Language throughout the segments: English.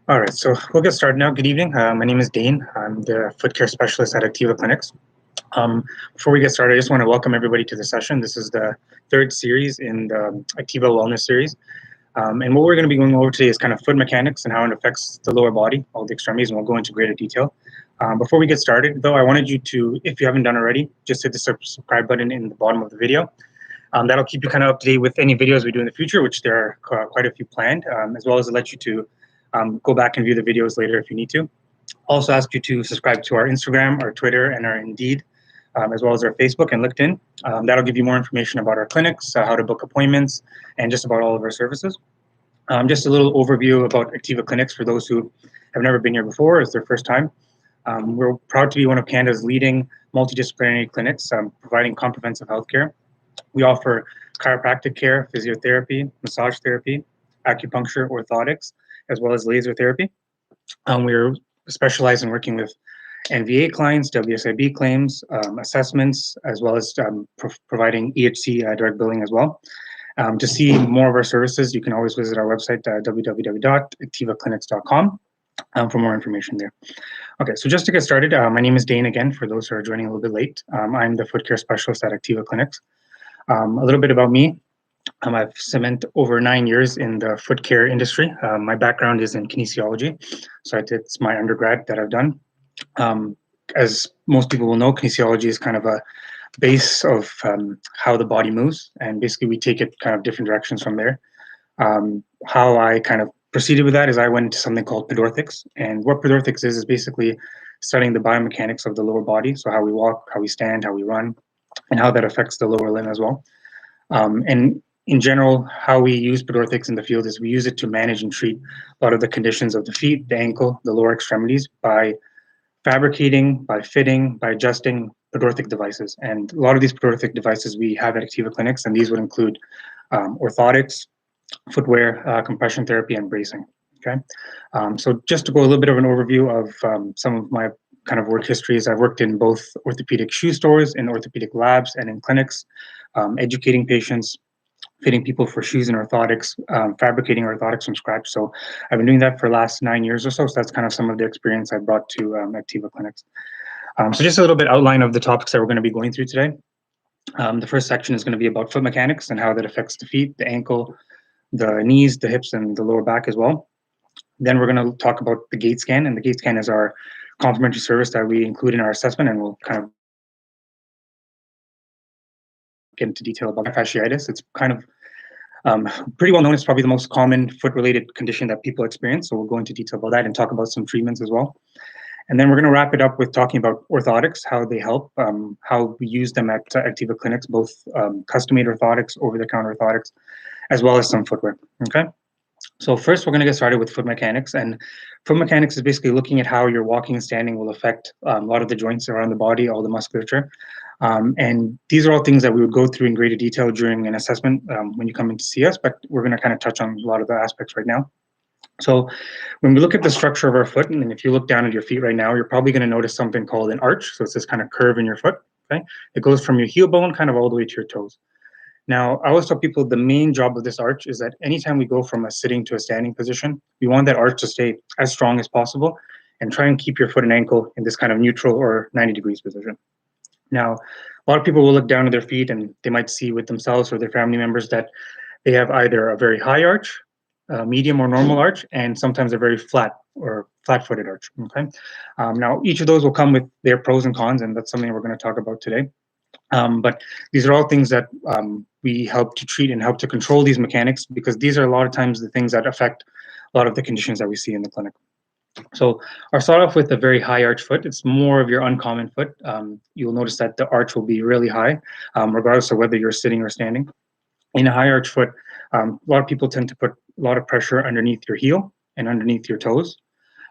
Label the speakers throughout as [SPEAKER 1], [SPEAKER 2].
[SPEAKER 1] All right, so we'll get started now. Good evening. My name is Dane. I'm the foot care specialist at Activa Clinics. Before we get started, I just want to welcome everybody to the session. This is the third series in the Activa Wellness series. And what we're going to be going over today is kind of foot mechanics and how it affects the lower body, all the extremities, and we'll go into greater detail. Before we get started, though, I wanted you to, if you haven't done already, just hit the subscribe button in the bottom of the video. That'll keep you kind of up to date with any videos we do in the future, which there are quite a few planned, as well as let you to go back and view the videos later if you need to. Also ask you to subscribe to our Instagram, our Twitter, and our Indeed, as well as our Facebook and LinkedIn. That'll give you more information about our clinics, how to book appointments, and just about all of our services. Just a little overview about Activa Clinics for those who have never been here before, it's their first time. We're proud to be one of Canada's leading multidisciplinary clinics, providing comprehensive healthcare. We offer chiropractic care, physiotherapy, massage therapy, acupuncture, orthotics, as well as laser therapy. We're specialized in working with NVA clients, WSIB claims, assessments, as well as providing EHC direct billing as well. To see more of our services, you can always visit our website, www.activaclinics.com, for more information there. Okay, so just to get started, my name is Dane again, for those who are joining a little bit late. I'm the foot care specialist at Activa Clinics. A little bit about me. I've spent over 9 years in the foot care industry. My background is in kinesiology, so it's my undergrad that I've done. As most people will know, kinesiology is kind of a base of how the body moves, and basically we take it kind of different directions from there. How I kind of proceeded with that is I went into something called pedorthics, and what pedorthics is basically studying the biomechanics of the lower body, so how we walk, how we stand, how we run, and how that affects the lower limb as well. And in general, how we use pedorthics in the field is we use it to manage and treat a lot of the conditions of the feet, the ankle, the lower extremities by fabricating, by fitting, by adjusting pedorthic devices. And a lot of these pedorthic devices we have at Activa Clinics, and these would include orthotics, footwear, compression therapy, and bracing. Okay, so just to go a little bit of an overview of some of my kind of work histories, I've worked in both orthopedic shoe stores, in orthopedic labs, and in clinics, educating patients, fitting people for shoes and orthotics, fabricating orthotics from scratch. So I've been doing that for the last 9 years or so. So that's kind of some of the experience I brought to Activa Clinics. So just a little bit outline of the topics that we're going to be going through today. The first section is going to be about foot mechanics and how that affects the feet, the ankle, the knees, the hips, and the lower back as well. Then we're going to talk about the gait scan, and the gait scan is our complimentary service that we include in our assessment, and we'll kind of get into detail about fasciitis. It's kind of pretty well known. It's probably the most common foot-related condition that people experience. So we'll go into detail about that and talk about some treatments as well. And then we're going to wrap it up with talking about orthotics, how they help, how we use them at Activa Clinics, both custom-made orthotics, over-the-counter orthotics, as well as some footwear. Okay. So first, we're going to get started with foot mechanics. And foot mechanics is basically looking at how your walking and standing will affect a lot of the joints around the body, all the musculature. And these are all things that we would go through in greater detail during an assessment when you come in to see us, but we're going to kind of touch on a lot of the aspects right now. So when we look at the structure of our foot, and if you look down at your feet right now, you're probably going to notice something called an arch. So it's this kind of curve in your foot. Okay, it goes from your heel bone kind of all the way to your toes. Now, I always tell people the main job of this arch is that anytime we go from a sitting to a standing position, we want that arch to stay as strong as possible and try and keep your foot and ankle in this kind of neutral or 90 degrees position. Now, a lot of people will look down at their feet and they might see with themselves or their family members that they have either a very high arch, a medium or normal arch, and sometimes a very flat or flat-footed arch. Okay. Now, each of those will come with their pros and cons, and that's something we're going to talk about today. But these are all things that we help to treat and help to control these mechanics, because these are a lot of times the things that affect a lot of the conditions that we see in the clinic. So I'll start off with a very high arch foot. It's more of your uncommon foot. You'll notice that the arch will be really high, regardless of whether you're sitting or standing. In a high arch foot, a lot of people tend to put a lot of pressure underneath your heel and underneath your toes.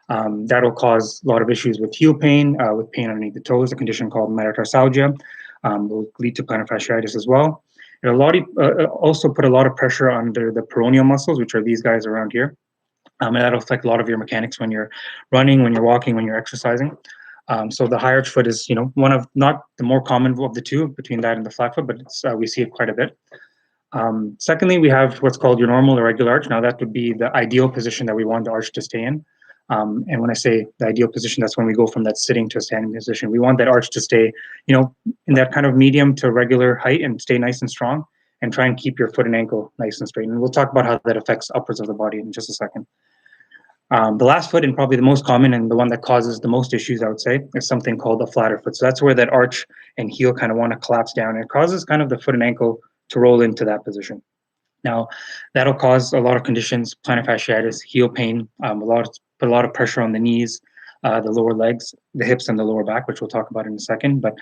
[SPEAKER 1] That'll cause a lot of issues with heel pain, with pain underneath the toes, a condition called metatarsalgia. Will lead to plantar fasciitis as well. And also put a lot of pressure under the peroneal muscles, which are these guys around here. And that'll affect a lot of your mechanics when you're running, when you're walking, when you're exercising. So the high arch foot is, one of not the more common of the two between that and the flat foot, but we see it quite a bit. Secondly, we have what's called your normal or regular arch. Now that would be the ideal position that we want the arch to stay in. And when I say the ideal position, that's when we go from that sitting to a standing position. We want that arch to stay, in that kind of medium to regular height and stay nice and strong, and try and keep your foot and ankle nice and straight. And we'll talk about how that affects upwards of the body in just a second. The last foot, and probably the most common and the one that causes the most issues, I would say, is something called a flatter foot. So that's where that arch and heel kind of want to collapse down. And it causes kind of the foot and ankle to roll into that position. Now, that'll cause a lot of conditions: plantar fasciitis, heel pain, put a lot of pressure on the knees, the lower legs, the hips, and the lower back, which we'll talk about in a second. But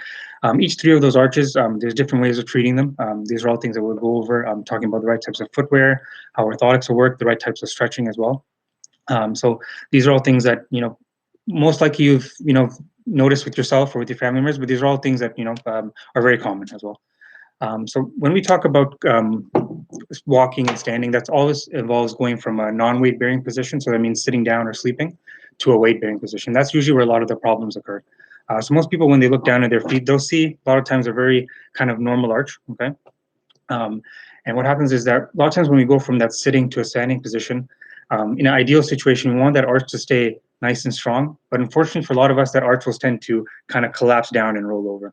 [SPEAKER 1] each three of those arches, there's different ways of treating them. These are all things that we'll go over. Talking about the right types of footwear, how orthotics will work, the right types of stretching as well. So these are all things that, most likely you've, noticed with yourself or with your family members, but these are all things that, are very common as well. So when we talk about walking and standing, that's always involves going from a non-weight bearing position. So that means sitting down or sleeping, to a weight bearing position. That's usually where a lot of the problems occur. So most people, when they look down at their feet, they'll see a lot of times a very kind of normal arch. Okay. And what happens is that a lot of times when we go from that sitting to a standing position, in an ideal situation, we want that arch to stay nice and strong. But unfortunately, for a lot of us, that arch will tend to kind of collapse down and roll over.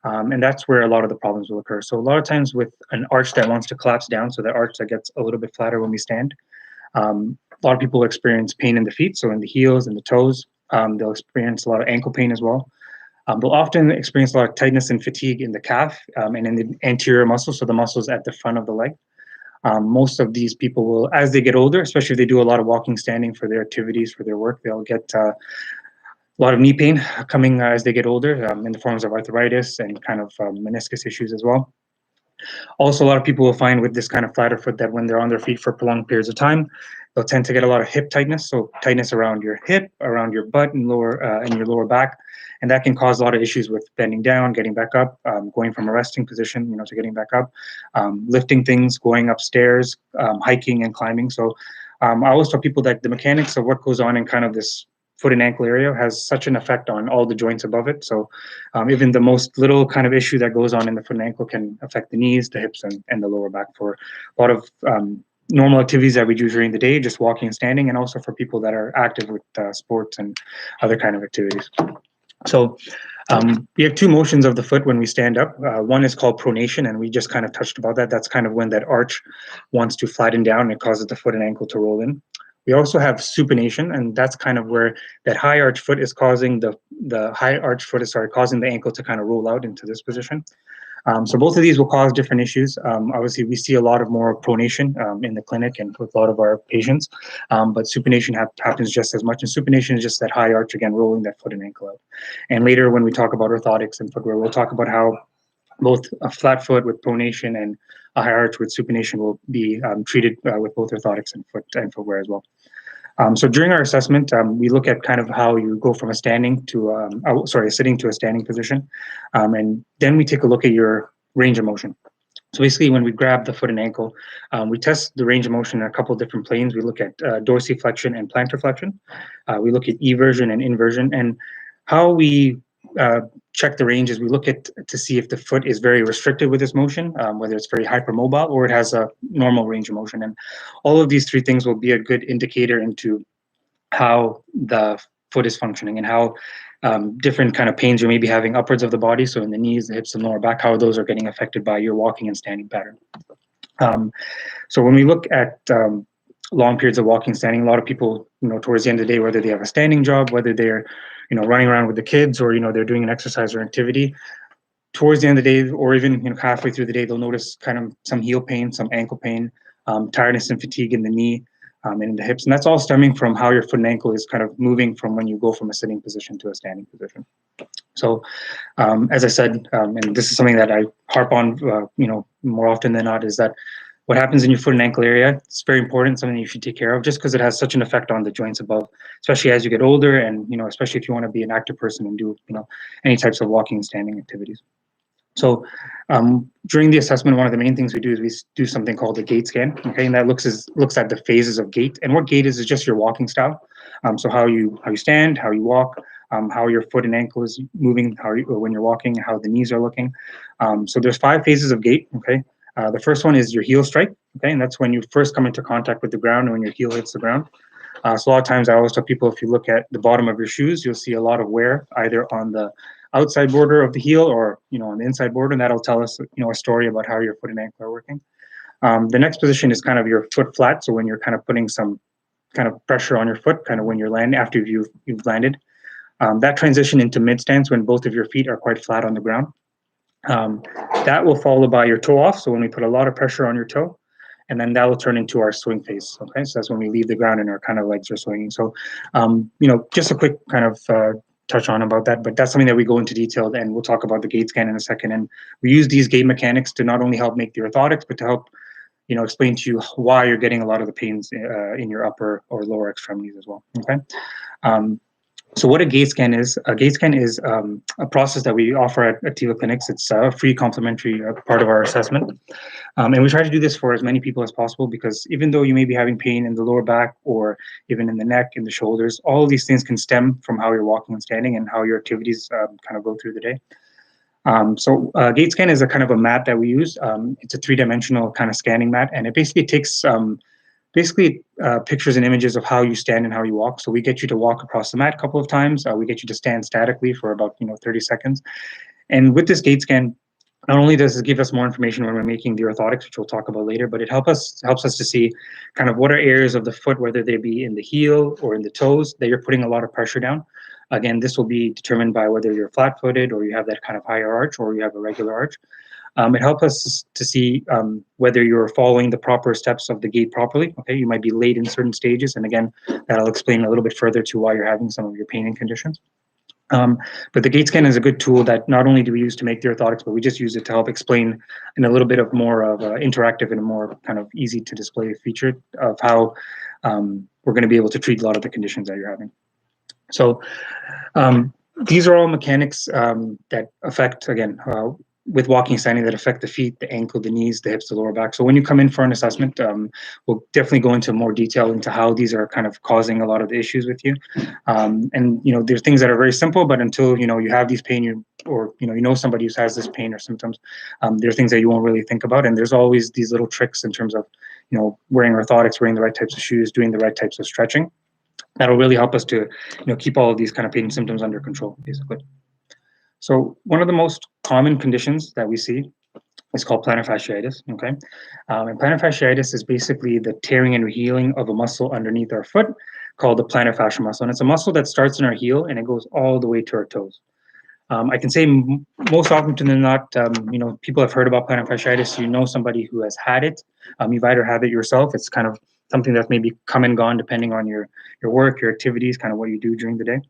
[SPEAKER 1] And that's where a lot of the problems will occur. So a lot of times with an arch that wants to collapse down, so that arch that gets a little bit flatter when we stand, a lot of people experience pain in the feet, so in the heels and the toes. They'll experience a lot of ankle pain as well. They'll often experience a lot of tightness and fatigue in the calf and in the anterior muscles, so the muscles at the front of the leg. Most of these people will, as they get older, especially if they do a lot of walking, standing for their activities, for their work, they'll get a lot of knee pain coming as they get older, in the forms of arthritis and kind of meniscus issues as well. Also, a lot of people will find with this kind of flatter foot that when they're on their feet for prolonged periods of time, they'll tend to get a lot of hip tightness, so tightness around your hip, around your butt and your lower back, and that can cause a lot of issues with bending down, getting back up, going from a resting position, to getting back up, lifting things, going upstairs, hiking and climbing. So I always tell people that the mechanics of what goes on in kind of this foot and ankle area has such an effect on all the joints above it. So even the most little kind of issue that goes on in the foot and ankle can affect the knees, the hips, and the lower back for a lot of normal activities that we do during the day, just walking and standing, and also for people that are active with sports and other kind of activities. So we have two motions of the foot when we stand up. One is called pronation, and we just kind of touched about that. That's kind of when that arch wants to flatten down and it causes the foot and ankle to roll in. We also have supination, and that's kind of where that high arch foot is causing the high arch foot is causing the ankle to kind of roll out into this position. So both of these will cause different issues. Obviously, we see a lot of more pronation in the clinic and with a lot of our patients, but supination happens just as much. And supination is just that high arch, again, rolling that foot and ankle out. And later, when we talk about orthotics and footwear, we'll talk about how both a flat foot with pronation and a high arch with supination will be treated with both orthotics and footwear as well. So during our assessment, we look at kind of how you go from a sitting to a standing position. And then we take a look at your range of motion. So basically, when we grab the foot and ankle, we test the range of motion in a couple of different planes. We look at dorsiflexion and plantar flexion. We look at eversion and inversion. And how we check the range is we look at to see if the foot is very restricted with this motion, whether it's very hypermobile or it has a normal range of motion. And all of these three things will be a good indicator into how the foot is functioning and how different kind of pains you may be having upwards of the body, so in the knees, the hips, and lower back, how those are getting affected by your walking and standing pattern. So when we look at long periods of walking, standing, a lot of people, towards the end of the day, whether they have a standing job, whether they're, running around with the kids, or, they're doing an exercise or activity, towards the end of the day, or even, halfway through the day, they'll notice kind of some heel pain, some ankle pain, tiredness and fatigue in the knee, and in the hips. And that's all stemming from how your foot and ankle is kind of moving from when you go from a sitting position to a standing position. So, as I said, and this is something that I harp on, more often than not, is that what happens in your foot and ankle area, it's very important, something you should take care of, just because it has such an effect on the joints above, especially as you get older, and especially if you want to be an active person and do any types of walking and standing activities. So during the assessment, one of the main things we do is we do something called a gait scan. Okay, and that looks at the phases of gait. And what gait is just your walking style. So how you stand, how you walk, how your foot and ankle is moving, when you're walking, how the knees are looking. So there's 5 phases of gait. Okay. The first one is your heel strike, okay, and that's when you first come into contact with the ground and when your heel hits the ground. So a lot of times I always tell people, if you look at the bottom of your shoes, you'll see a lot of wear either on the outside border of the heel or on the inside border, and that'll tell us a story about how your foot and ankle are working. The next position is kind of your foot flat. So when you're kind of putting some kind of pressure on your foot, kind of when you're landing after you've landed, that transition into mid stance when both of your feet are quite flat on the ground. That will follow by your toe off. So when we put a lot of pressure on your toe, and then that will turn into our swing phase. Okay, so that's when we leave the ground and our kind of legs are swinging. So, just a quick kind of touch on about that, but that's something that we go into detail, and we'll talk about the gait scan in a second. And we use these gait mechanics to not only help make the orthotics, but to help explain to you why you're getting a lot of the pains in your upper or lower extremities as well. Okay. So what a gait scan is a process that we offer at Activa clinics. It's a free complimentary part of our assessment. And we try to do this for as many people as possible, because even though you may be having pain in the lower back or even in the neck, in the shoulders, all of these things can stem from how you're walking and standing and how your activities kind of go through the day. Gait scan is a kind of a mat that we use. It's a three-dimensional kind of scanning mat, and it basically takes pictures and images of how you stand and how you walk. So we get you to walk across the mat a couple of times. We get you to stand statically for about 30 seconds. And with this gait scan, not only does it give us more information when we're making the orthotics, which we'll talk about later, but it helps us to see kind of what are areas of the foot, whether they be in the heel or in the toes, that you're putting a lot of pressure down. Again, this will be determined by whether you're flat-footed or you have that kind of higher arch or you have a regular arch. It helps us to see whether you're following the proper steps of the gait properly. Okay, you might be late in certain stages, and again, that'll explain a little bit further to why you're having some of your pain and conditions. But the gait scan is a good tool that not only do we use to make the orthotics, but we just use it to help explain in a little bit of more of interactive and a more kind of easy to display feature of how we're going to be able to treat a lot of the conditions that you're having. So these are all mechanics that affect, again, with walking and standing, that affect the feet, the ankle, the knees, the hips, the lower back. So when you come in for an assessment, we'll definitely go into more detail into how these are kind of causing a lot of the issues with you. And there's things that are very simple, but until you have these pain, or somebody who has this pain or symptoms, there are things that you won't really think about. And there's always these little tricks in terms of wearing orthotics, wearing the right types of shoes, doing the right types of stretching. That'll really help us to keep all of these kind of pain symptoms under control, basically. So one of the most common conditions that we see is called plantar fasciitis. Okay, and plantar fasciitis is basically the tearing and healing of a muscle underneath our foot called the plantar fascia muscle, and it's a muscle that starts in our heel and it goes all the way to our toes. I can say most often than not, people have heard about plantar fasciitis. Somebody who has had it. You've either had it yourself. It's kind of something that's maybe come and gone depending on your work, your activities, kind of what you do during the day.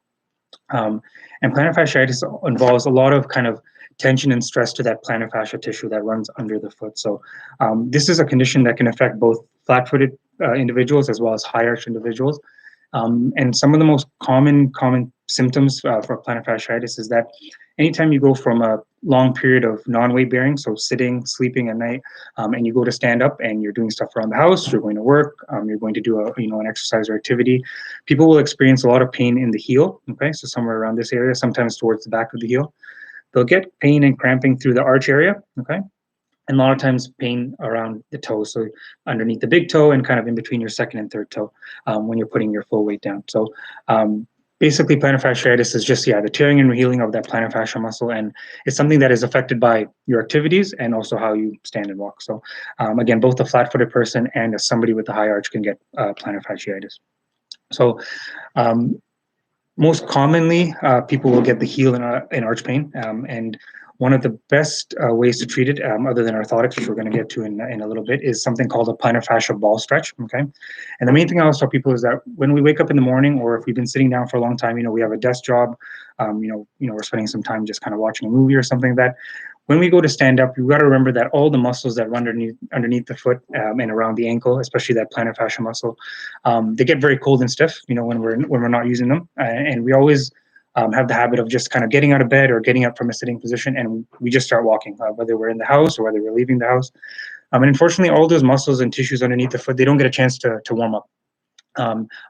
[SPEAKER 1] And plantar fasciitis involves a lot of kind of tension and stress to that plantar fascia tissue that runs under the foot. So this is a condition that can affect both flat-footed individuals as well as high-arch individuals. And some of the most common symptoms for plantar fasciitis is that anytime you go from a long period of non-weight bearing, so sitting, sleeping at night, and you go to stand up and you're doing stuff around the house, you're going to work, you're going to do an exercise or activity, people will experience a lot of pain in the heel. Okay, so somewhere around this area, sometimes towards the back of the heel. They'll get pain and cramping through the arch area. Okay. And a lot of times pain around the toe, so underneath the big toe and kind of in between your second and third toe when you're putting your full weight down. So basically plantar fasciitis is just, the tearing and healing of that plantar fascia muscle, and it's something that is affected by your activities and also how you stand and walk. So again, both a flat-footed person and somebody with a high arch can get plantar fasciitis. So most commonly, people will get the heel and arch pain, and one of the best ways to treat it, other than orthotics, which we're going to get to in a little bit, is something called a plantar fascia ball stretch. Okay, and the main thing I always tell people is that when we wake up in the morning, or if we've been sitting down for a long time, we have a desk job, we're spending some time just kind of watching a movie or something like that. When we go to stand up, you've got to remember that all the muscles that run underneath the foot and around the ankle, especially that plantar fascia muscle, they get very cold and stiff, when we're not using them, and we always have the habit of just kind of getting out of bed or getting up from a sitting position, and we just start walking, whether we're in the house or whether we're leaving the house. And unfortunately, all those muscles and tissues underneath the foot, they don't get a chance to warm up.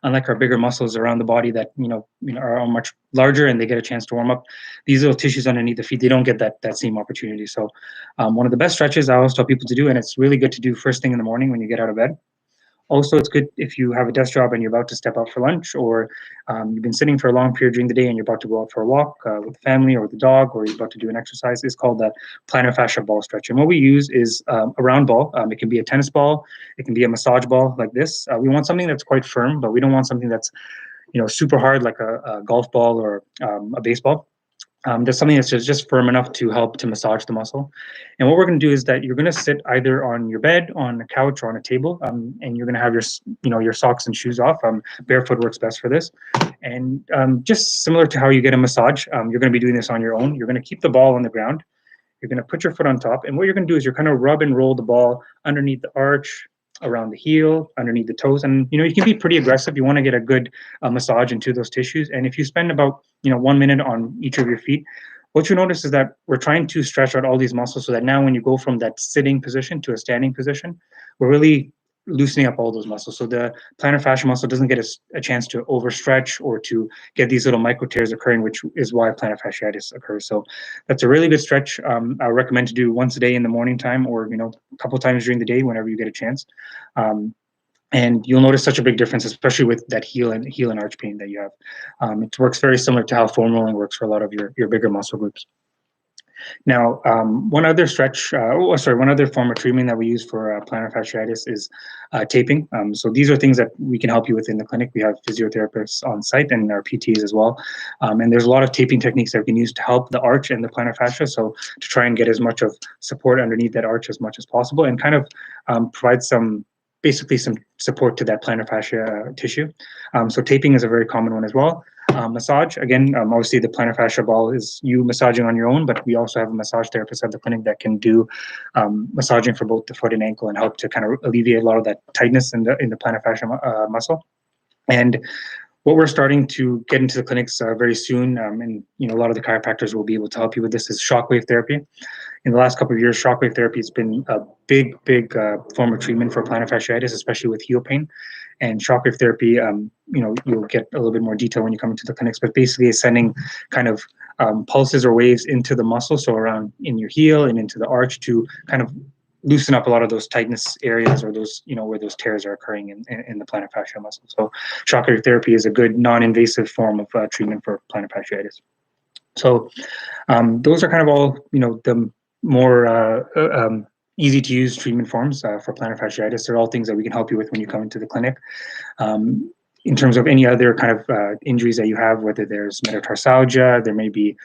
[SPEAKER 1] Unlike our bigger muscles around the body that are much larger and they get a chance to warm up, these little tissues underneath the feet, they don't get that same opportunity. So one of the best stretches I always tell people to do, and it's really good to do first thing in the morning when you get out of bed, Also, it's good if you have a desk job and you're about to step out for lunch, or you've been sitting for a long period during the day and you're about to go out for a walk with the family or with the dog, or you're about to do an exercise. It's called the plantar fascia ball stretch. And what we use is a round ball. It can be a tennis ball, it can be a massage ball like this. We want something that's quite firm, but we don't want something that's super hard like a golf ball or a baseball. There's something that's just firm enough to help to massage the muscle. And what we're going to do is that you're going to sit either on your bed, on a couch, or on a table, and you're going to have your socks and shoes off. Barefoot works best for this. And just similar to how you get a massage, you're going to be doing this on your own. You're going to keep the ball on the ground. You're going to put your foot on top, and what you're going to do is you're kind of rub and roll the ball underneath the arch, around the heel, underneath the toes, and you can be pretty aggressive. You want to get a good massage into those tissues, and if you spend about 1 minute on each of your feet, what you notice is that we're trying to stretch out all these muscles so that now when you go from that sitting position to a standing position, we're really loosening up all those muscles. So the plantar fascia muscle doesn't get a chance to overstretch or to get these little micro tears occurring, which is why plantar fasciitis occurs. So that's a really good stretch. I recommend to do once a day in the morning time, or a couple of times during the day whenever you get a chance. And you'll notice such a big difference, especially with that heel and arch pain that you have. It works very similar to how foam rolling works for a lot of your bigger muscle groups. Now, one other form of treatment that we use for plantar fasciitis is taping. So these are things that we can help you with in the clinic. We have physiotherapists on site and our PTs as well. And there's a lot of taping techniques that we can use to help the arch and the plantar fascia. So to try and get as much of support underneath that arch as much as possible, and kind of provide basically some support to that plantar fascia tissue. So taping is a very common one as well. Massage, again, obviously the plantar fascia ball is you massaging on your own, but we also have a massage therapist at the clinic that can do massaging for both the foot and ankle and help to kind of alleviate a lot of that tightness in the plantar fascia muscle. And what we're starting to get into the clinics very soon, and a lot of the chiropractors will be able to help you with this, is shockwave therapy. In the last couple of years, shockwave therapy has been a big form of treatment for plantar fasciitis, especially with heel pain. And shockwave therapy, you'll get a little bit more detail when you come into the clinics, but basically it's sending kind of pulses or waves into the muscle, so around in your heel and into the arch, to kind of loosen up a lot of those tightness areas, or those, where those tears are occurring in the plantar fascia muscle. So shockwave therapy is a good non-invasive form of treatment for plantar fasciitis. So those are kind of all, the more easy to use treatment forms for plantar fasciitis. They're all things that we can help you with when you come into the clinic. In terms of any other kind of injuries that you have, whether there's metatarsalgia, there may be,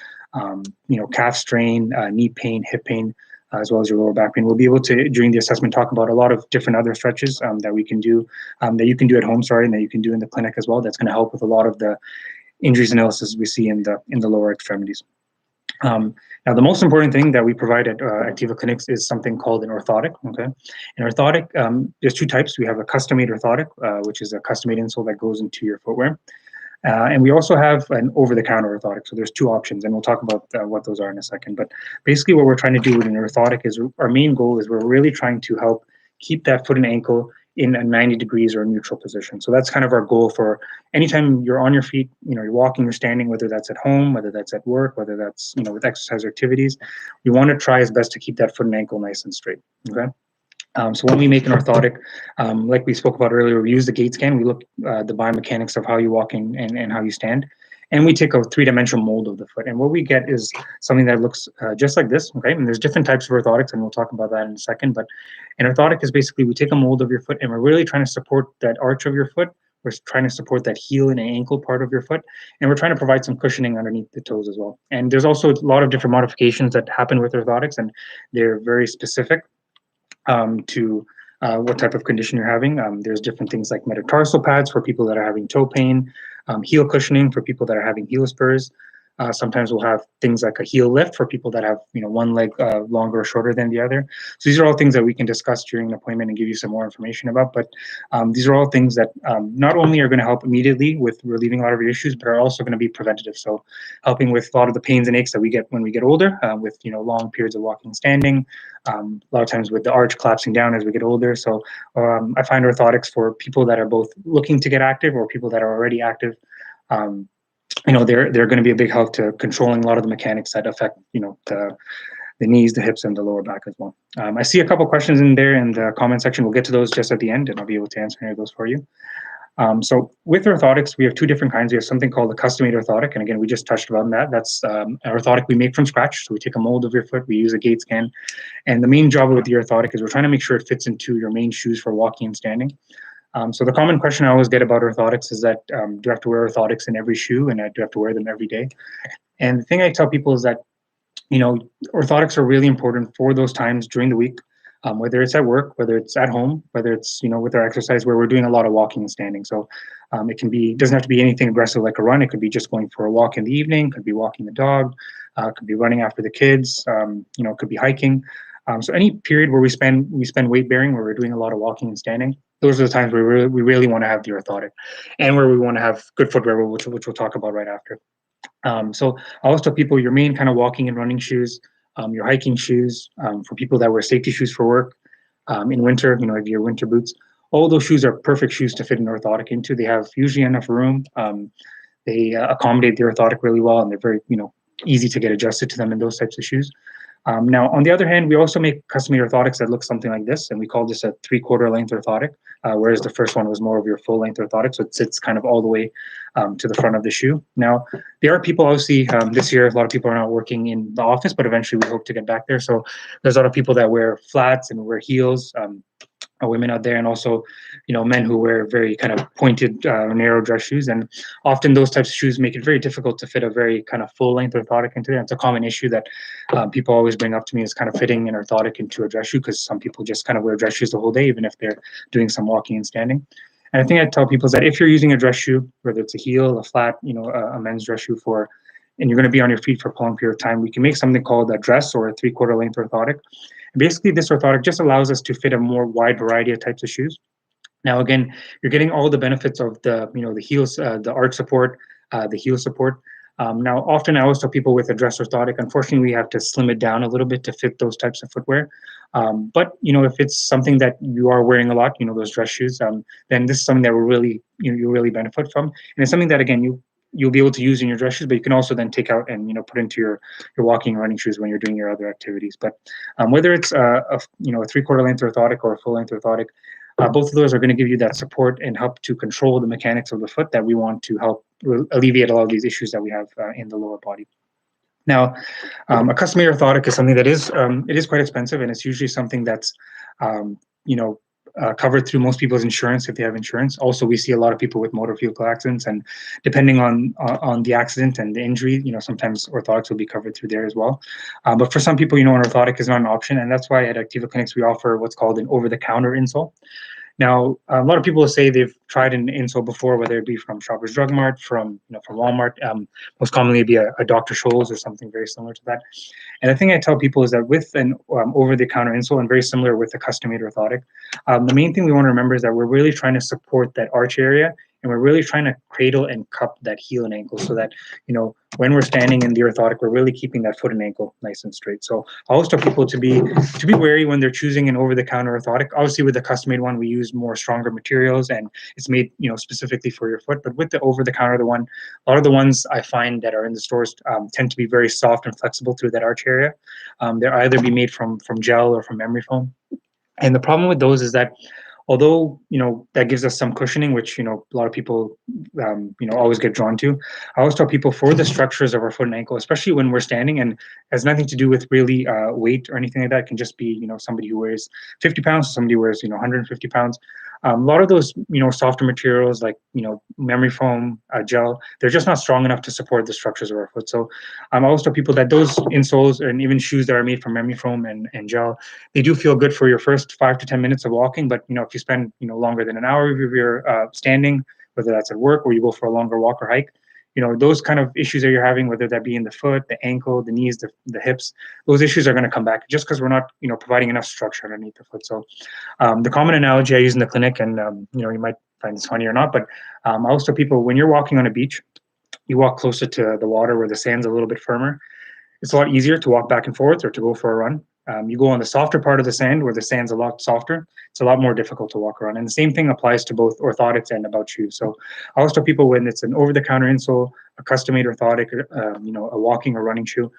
[SPEAKER 1] calf strain, knee pain, hip pain, as well as your lower back pain. We'll be able to, during the assessment, talk about a lot of different other stretches that we can do, that you can do at home, and that you can do in the clinic as well. That's going to help with a lot of the injuries and illnesses we see in the lower extremities. Now, the most important thing that we provide at Activa clinics is something called an orthotic. Okay, an orthotic, there's two types. We have a custom-made orthotic, which is a custom-made insole that goes into your footwear. And we also have an over-the-counter orthotic. So there's two options, and we'll talk about what those are in a second. But basically what we're trying to do with an orthotic is, our main goal is, we're really trying to help keep that foot and ankle in a 90 degrees or a neutral position. So that's kind of our goal for anytime you're on your feet, you're walking, you're standing, whether that's at home, whether that's at work, whether that's, with exercise activities. We want to try as best to keep that foot and ankle nice and straight, okay? So when we make an orthotic, like we spoke about earlier, we use the gait scan. We look the biomechanics of how you're walking and how you stand. And we take a three-dimensional mold of the foot. And what we get is something that looks just like this, okay? And there's different types of orthotics, and we'll talk about that in a second. But an orthotic is basically, we take a mold of your foot, and we're really trying to support that arch of your foot. We're trying to support that heel and ankle part of your foot. And we're trying to provide some cushioning underneath the toes as well. And there's also a lot of different modifications that happen with orthotics, and they're very specific to what type of condition you're having. There's different things like metatarsal pads for people that are having toe pain, heel cushioning for people that are having heel spurs. Sometimes we'll have things like a heel lift for people that have, one leg longer or shorter than the other. So these are all things that we can discuss during an appointment and give you some more information about. But these are all things that not only are going to help immediately with relieving a lot of your issues, but are also going to be preventative. So helping with a lot of the pains and aches that we get when we get older, with long periods of walking and standing, a lot of times with the arch collapsing down as we get older. So I find orthotics for people that are both looking to get active or people that are already active. They're going to be a big help to controlling a lot of the mechanics that affect, the the knees, the hips, and the lower back as well. I see a couple questions in there in the comment section. We'll get to those just at the end, and I'll be able to answer any of those for you. So with orthotics, we have two different kinds. We have something called a custom-made orthotic, and again, we just touched on that. That's an orthotic we make from scratch. So we take a mold of your foot, we use a gait scan, and the main job with the orthotic is we're trying to make sure it fits into your main shoes for walking and standing. So the common question I always get about orthotics is that do you have to wear orthotics in every shoe, and do you have to wear them every day? And the thing I tell people is that orthotics are really important for those times during the week, whether it's at work, whether it's at home, whether it's with our exercise where we're doing a lot of walking and standing. So doesn't have to be anything aggressive like a run. It could be just going for a walk in the evening, could be walking the dog, could be running after the kids, it could be hiking. So any period where we spend weight bearing, where we're doing a lot of walking and standing, those are the times where we really want to have the orthotic, and where we want to have good footwear, which we'll talk about right after. So I always tell people your main kind of walking and running shoes, your hiking shoes, for people that wear safety shoes for work, in winter, your winter boots, all those shoes are perfect shoes to fit an orthotic into. They have usually enough room. They accommodate the orthotic really well, and they're very, easy to get adjusted to them in those types of shoes. Now, on the other hand, we also make custom-made orthotics that look something like this, and we call this a 3/4 length orthotic, whereas the first one was more of your full length orthotic, so it sits kind of all the way to the front of the shoe. Now, there are people, obviously, this year, a lot of people are not working in the office, but eventually we hope to get back there. So there's a lot of people that wear flats and wear heels, women out there, and also men who wear very kind of pointed narrow dress shoes, and often those types of shoes make it very difficult to fit a very kind of full length orthotic into there. It's a common issue that people always bring up to me, is kind of fitting an orthotic into a dress shoe, because some people just kind of wear dress shoes the whole day, even if they're doing some walking and standing. And I think I tell people is that if you're using a dress shoe, whether it's a heel, a flat, a men's dress shoe, and you're going to be on your feet for a long period of time, we can make something called a dress or a 3/4 length orthotic. Basically, this orthotic just allows us to fit a more wide variety of types of shoes. Now, again, you're getting all the benefits of the heels, the arch support, the heel support. Now, often I always tell people with a dress orthotic, unfortunately, we have to slim it down a little bit to fit those types of footwear. But if it's something that you are wearing a lot, those dress shoes, then this is something that will really you'll really benefit from, and it's something that again you'll be able to use in your dress shoes, but you can also then take out and put into your walking and running shoes when you're doing your other activities. But whether it's a 3/4 length orthotic or a full length orthotic, both of those are going to give you that support and help to control the mechanics of the foot that we want to help alleviate a lot of these issues that we have in the lower body. Now, a custom-made orthotic is something that is it is quite expensive, and it's usually something that's covered through most people's insurance if they have insurance. Also, we see a lot of people with motor vehicle accidents, and depending on the accident and the injury, sometimes orthotics will be covered through there as well. But for some people, an orthotic is not an option, and that's why at Activa clinics we offer what's called an over-the-counter insole. Now, a lot of people will say they've tried an insole before, whether it be from Shoppers Drug Mart, from Walmart. Most commonly, it'd be a Dr. Scholl's or something very similar to that. And the thing I tell people is that with an over-the-counter insole, and very similar with a custom-made orthotic, the main thing we want to remember is that we're really trying to support that arch area, and we're really trying to cradle and cup that heel and ankle, so that when we're standing in the orthotic, we're really keeping that foot and ankle nice and straight. So I always tell people to be wary when they're choosing an over-the-counter orthotic. Obviously, with the custom-made one, we use more stronger materials, and it's made specifically for your foot. But with the over-the-counter one, a lot of the ones I find that are in the stores tend to be very soft and flexible through that arch area. They're either be made from gel or from memory foam. And the problem with those is that although that gives us some cushioning, which a lot of people always get drawn to, I always tell people for the structures of our foot and ankle, especially when we're standing, and has nothing to do with really weight or anything like that. It can just be somebody who weighs 50 pounds, somebody who wears 150 pounds. A lot of those softer materials like memory foam, gel, they're just not strong enough to support the structures of our foot. So I always tell people that those insoles and even shoes that are made from memory foam and gel, they do feel good for your first 5 to 10 minutes of walking. But if you spend longer than an hour if you're standing, whether that's at work or you go for a longer walk or hike, those kind of issues that you're having, whether that be in the foot, the ankle, the knees, the hips, those issues are going to come back just because we're not providing enough structure underneath the foot. So the common analogy I use in the clinic, and you might find this funny or not, but I always tell people when you're walking on a beach, you walk closer to the water where the sand's a little bit firmer. It's a lot easier to walk back and forth or to go for a run. You go on the softer part of the sand where the sand's a lot softer. It's a lot more difficult to walk around. And the same thing applies to both orthotics and about shoes. So I always tell people when it's an over-the-counter insole, a custom-made orthotic, a walking or running shoe,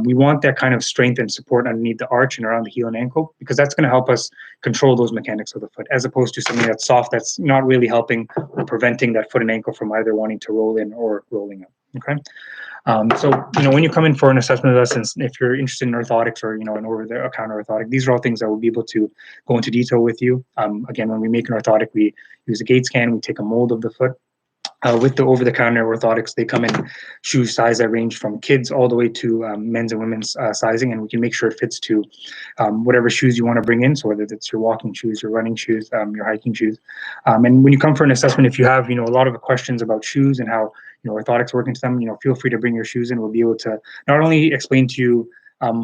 [SPEAKER 1] We want that kind of strength and support underneath the arch and around the heel and ankle, because that's going to help us control those mechanics of the foot, as opposed to something that's soft, that's not really helping or preventing that foot and ankle from either wanting to roll in or rolling out. Okay. So, when you come in for an assessment with us, and if you're interested in orthotics or, an over-the-counter orthotic, these are all things that we'll be able to go into detail with you. Again, when we make an orthotic, we use a gait scan, we take a mold of the foot. With the over-the-counter orthotics, they come in shoe size that range from kids all the way to men's and women's sizing, and we can make sure it fits to whatever shoes you want to bring in. So whether it's your walking shoes, your running shoes, your hiking shoes. And when you come for an assessment, if you have a lot of questions about shoes and how orthotics work into them, feel free to bring your shoes in. We'll be able to not only explain to you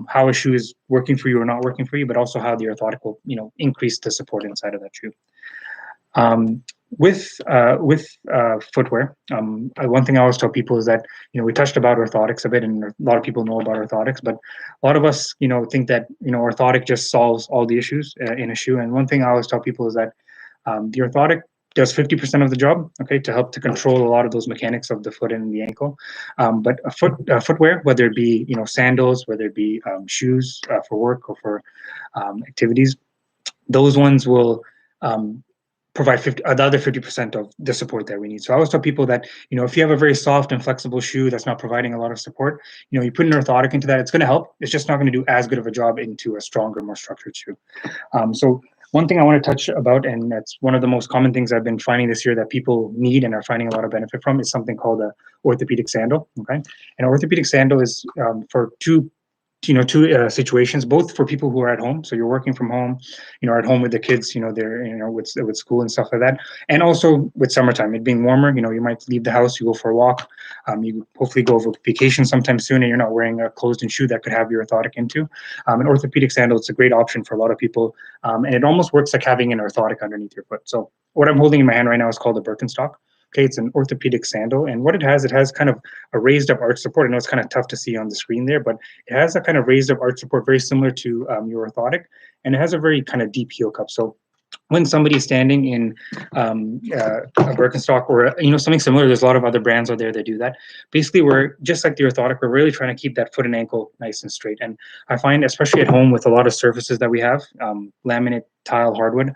[SPEAKER 1] how a shoe is working for you or not working for you, but also how the orthotic will increase the support inside of that shoe. With footwear, one thing I always tell people is that we touched about orthotics a bit, and a lot of people know about orthotics, but a lot of us think that orthotic just solves all the issues in a shoe. And one thing I always tell people is that the orthotic does 50% of the job, okay, to help to control a lot of those mechanics of the foot and the ankle. But footwear, whether it be sandals, whether it be shoes for work or for activities, those ones will provide the other 50% of the support that we need. So I always tell people that, if you have a very soft and flexible shoe that's not providing a lot of support, you put an orthotic into that, it's going to help. It's just not going to do as good of a job into a stronger, more structured shoe. So one thing I want to touch about, and that's one of the most common things I've been finding this year that people need and are finding a lot of benefit from, is something called a orthopedic sandal. Okay, and an orthopedic sandal is for two situations, both for people who are at home. So you're working from home, at home with the kids, they're, with school and stuff like that. And also with summertime, it being warmer, you might leave the house, you go for a walk, you hopefully go on vacation sometime soon, and you're not wearing a closed-in shoe that could have your orthotic into. An orthopedic sandal, it's a great option for a lot of people. And it almost works like having an orthotic underneath your foot. So what I'm holding in my hand right now is called a Birkenstock. Okay, it's an orthopedic sandal, and what it has kind of a raised up arch support. I know it's kind of tough to see on the screen there, but it has a kind of raised up arch support, very similar to your orthotic, and it has a very kind of deep heel cup. So when somebody's standing in a Birkenstock or something similar, there's a lot of other brands out there that do that. Basically, we're just like the orthotic, we're really trying to keep that foot and ankle nice and straight. And I find, especially at home with a lot of surfaces that we have, laminate, tile, hardwood,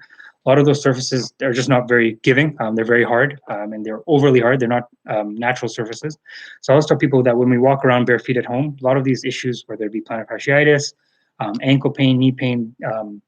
[SPEAKER 1] a lot of those surfaces are just not very giving. They're very hard, and they're overly hard. They're not natural surfaces. So I always tell people that when we walk around bare feet at home, a lot of these issues, whether it be plantar fasciitis, ankle pain, knee pain,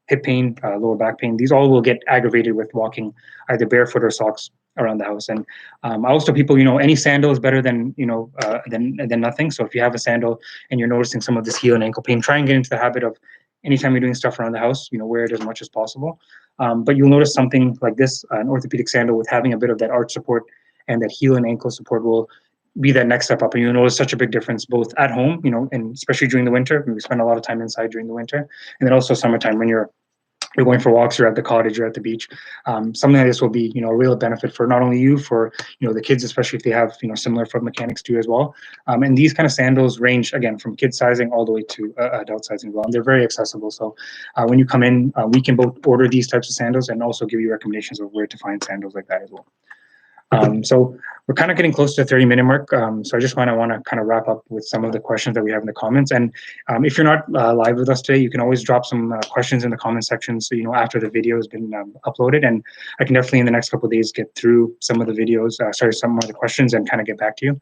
[SPEAKER 1] hip pain, lower back pain, these all will get aggravated with walking either barefoot or socks around the house. And I always tell people, any sandal is better than than nothing. So if you have a sandal and you're noticing some of this heel and ankle pain, try and get into the habit of, anytime you're doing stuff around the house, wear it as much as possible. But you'll notice something like this, an orthopedic sandal with having a bit of that arch support and that heel and ankle support will be that next step up. And you'll notice such a big difference both at home, and especially during the winter. We spend a lot of time inside during the winter. And then also summertime when you're going for walks, you're at the cottage, you're at the beach. Something like this will be, a real benefit for not only you, for, the kids, especially if they have, similar foot mechanics too as well. And these kind of sandals range, again, from kid sizing all the way to adult sizing as well. And they're very accessible. So when you come in, we can both order these types of sandals and also give you recommendations of where to find sandals like that as well. So we're kind of getting close to the 30-minute mark. So I just want to kind of wrap up with some of the questions that we have in the comments. And if you're not live with us today, you can always drop some questions in the comment section. So, after the video has been uploaded, and I can definitely in the next couple of days get through some of the videos, some of the questions and kind of get back to you.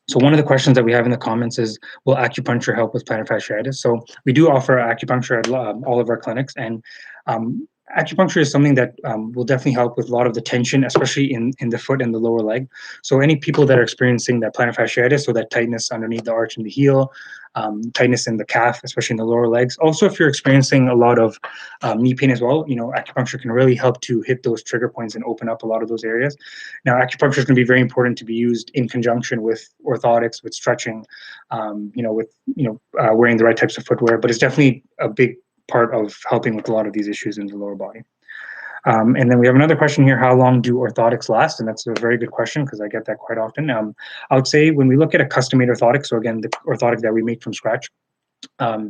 [SPEAKER 1] So one of the questions that we have in the comments is, will acupuncture help with plantar fasciitis? So we do offer acupuncture at all of our clinics, and acupuncture is something that will definitely help with a lot of the tension, especially in the foot and the lower leg. So any people that are experiencing that plantar fasciitis, so that tightness underneath the arch and the heel, tightness in the calf, especially in the lower legs. Also, if you're experiencing a lot of knee pain as well, acupuncture can really help to hit those trigger points and open up a lot of those areas. Now, acupuncture is going to be very important to be used in conjunction with orthotics, with stretching, wearing the right types of footwear, but it's definitely a big part of helping with a lot of these issues in the lower body. And then we have another question here, how long do orthotics last? And that's a very good question because I get that quite often. I would say when we look at a custom-made orthotic, so again, the orthotic that we make from scratch, a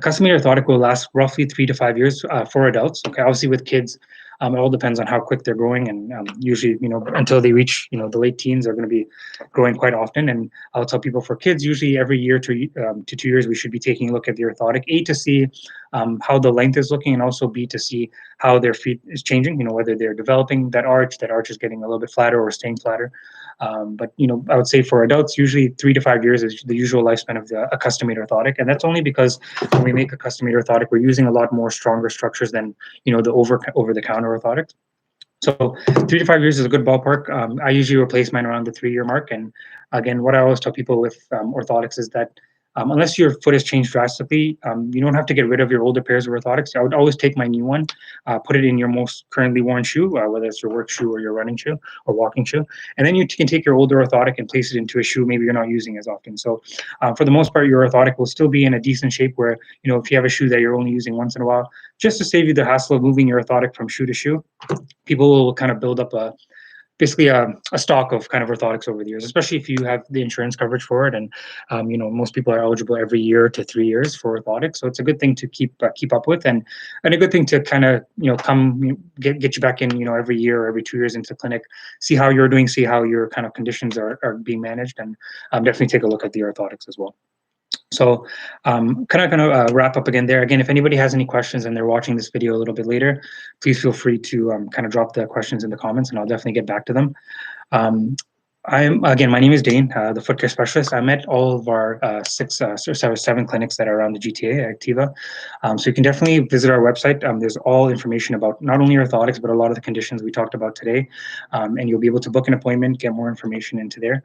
[SPEAKER 1] custom-made orthotic will last roughly 3 to 5 years for adults. Okay, obviously with kids, It all depends on how quick they're growing, and usually, until they reach, the late teens, they're going to be growing quite often. And I'll tell people for kids, usually every year to 2 years, we should be taking a look at the orthotic, A, to see how the length is looking, and also B, to see how their feet is changing, whether they're developing that arch is getting a little bit flatter or staying flatter. But I would say for adults, usually 3 to 5 years is the usual lifespan of a custom-made orthotic, and that's only because when we make a custom-made orthotic, we're using a lot more stronger structures than the over-the-counter orthotics. So 3 to 5 years is a good ballpark. I usually replace mine around the 3-year mark. And again, what I always tell people with orthotics is that unless your foot has changed drastically, you don't have to get rid of your older pairs of orthotics. I would always take my new one, put it in your most currently worn shoe, whether it's your work shoe or your running shoe or walking shoe. And then you can take your older orthotic and place it into a shoe maybe you're not using as often. So for the most part, your orthotic will still be in a decent shape where, if you have a shoe that you're only using once in a while, just to save you the hassle of moving your orthotic from shoe to shoe, people will kind of build up basically a stock of kind of orthotics over the years, especially if you have the insurance coverage for it. And most people are eligible every year to 3 years for orthotics, so it's a good thing to keep up with, and a good thing to kind of get you back in every year or every 2 years into the clinic, see how you're doing, see how your kind of conditions are being managed, and definitely take a look at the orthotics as well. So kind of going to wrap up again there. Again, if anybody has any questions and they're watching this video a little bit later, please feel free to kind of drop the questions in the comments, and I'll definitely get back to them. My name is Dane, the foot care specialist. I'm at all of our 7 clinics that are around the GTA, Activa. So you can definitely visit our website. There's all information about not only orthotics, but a lot of the conditions we talked about today. And you'll be able to book an appointment, get more information into there.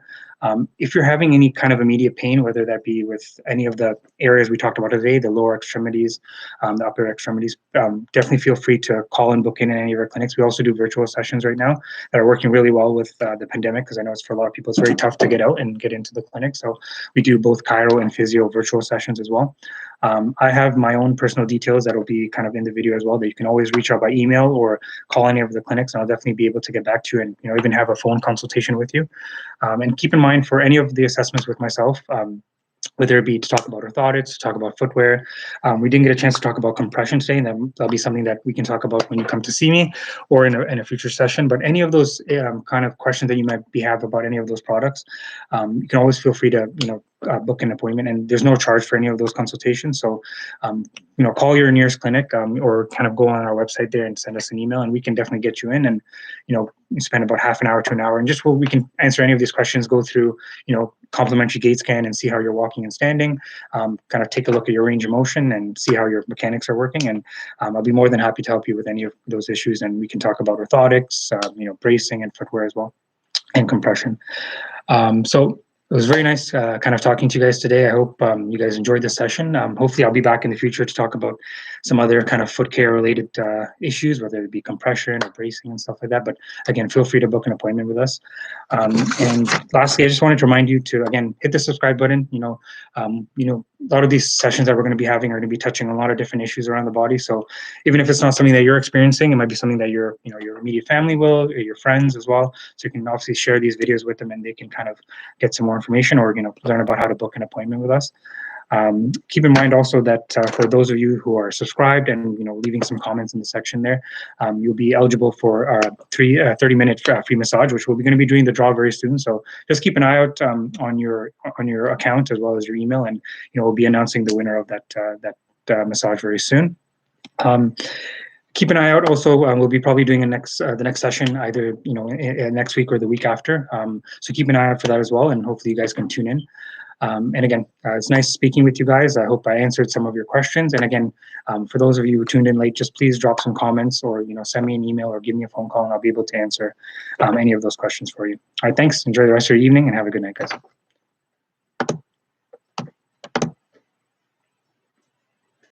[SPEAKER 1] If you're having any kind of immediate pain, whether that be with any of the areas we talked about today, the lower extremities, the upper extremities, definitely feel free to call and book in any of our clinics. We also do virtual sessions right now that are working really well with the pandemic, because I know for a lot of people it's very tough to get out and get into the clinic. So we do both chiro and physio virtual sessions as well. I have my own personal details that will be kind of in the video as well, that you can always reach out by email or call any of the clinics, and I'll definitely be able to get back to you and even have a phone consultation with you. And keep in mind, for any of the assessments with myself, whether it be to talk about orthotics, to talk about footwear. We didn't get a chance to talk about compression today, and that'll be something that we can talk about when you come to see me or in a future session. But any of those kind of questions that you might have about any of those products, you can always feel free to book an appointment, and there's no charge for any of those consultations. So call your nearest clinic, or kind of go on our website there and send us an email, and we can definitely get you in, and spend about half an hour to an hour, and just we can answer any of these questions, go through complimentary gait scan and see how you're walking and standing, kind of take a look at your range of motion and see how your mechanics are working. And I'll be more than happy to help you with any of those issues, and we can talk about orthotics, bracing and footwear as well, and compression. So it was very nice kind of talking to you guys today. I hope you guys enjoyed this session. Hopefully I'll be back in the future to talk about some other kind of foot care related issues, whether it be compression or bracing and stuff like that. But again, feel free to book an appointment with us. And lastly, I just wanted to remind you to, again, hit the subscribe button. A lot of these sessions that we're going to be having are going to be touching a lot of different issues around the body. So even if it's not something that you're experiencing, it might be something that your immediate family will, or your friends as well. So you can obviously share these videos with them, and they can kind of get some more information, or learn about how to book an appointment with us. Keep in mind also that for those of you who are subscribed and leaving some comments in the section there, you'll be eligible for our 30-minute free massage, which we're going to be doing the draw very soon. So just keep an eye out on your account as well as your email, and we'll be announcing the winner of that massage very soon. Keep an eye out. Also, we'll be probably doing the next session either next week or the week after. So keep an eye out for that as well, and hopefully you guys can tune in. And again, it's nice speaking with you guys. I hope I answered some of your questions. And again, for those of you who tuned in late, just please drop some comments, or send me an email or give me a phone call, and I'll be able to answer any of those questions for you. All right, thanks. Enjoy the rest of your evening, and have a good night, guys.